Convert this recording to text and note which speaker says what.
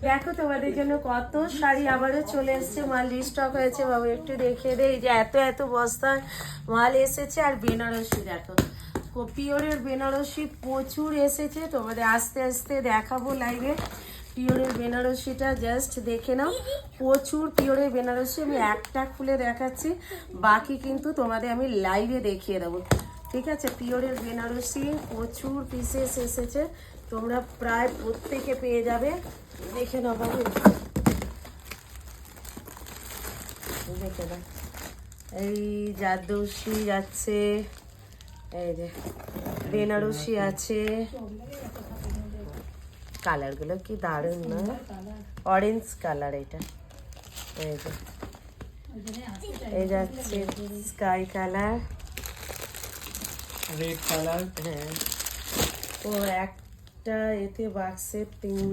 Speaker 1: দেখো তোমাদের জন্য কত শাড়ি আবারও চলে এসেছে, মাল রিস্টক হয়েছে। বাবু একটু দেখিয়ে দে, এই যে এত এত বস্তার মাল এসেছে। আর বেনারসি দেখো, পিওরের বেনারসি প্রচুর এসেছে, তোমাদের আস্তে আস্তে দেখাবো লাইভে। পিওরের বেনারসিটা জাস্ট দেখে নাও, প্রচুর পিওরের বেনারসি। আমি একটা খুলে দেখাচ্ছি, বাকি কিন্তু তোমাদের আমি লাইভে দেখিয়ে দেবো, ঠিক আছে। পিওরের বেনারসি প্রচুর পিসেস এসেছে, তোমরা প্রায় প্রত্যেকে পেয়ে যাবে। দেখে নাও বাবু, দেখে নাও। এই জারদৌসি যাচ্ছে, এই যে বেনারসি আছে। কালারগুলো কি দারুণ না, অরেঞ্জ কালার এটা। এই যে এই যাচ্ছে স্কাই কালার,
Speaker 2: রেড কালার।
Speaker 1: হ্যাঁ। ও একটা এতে বাক্সে 3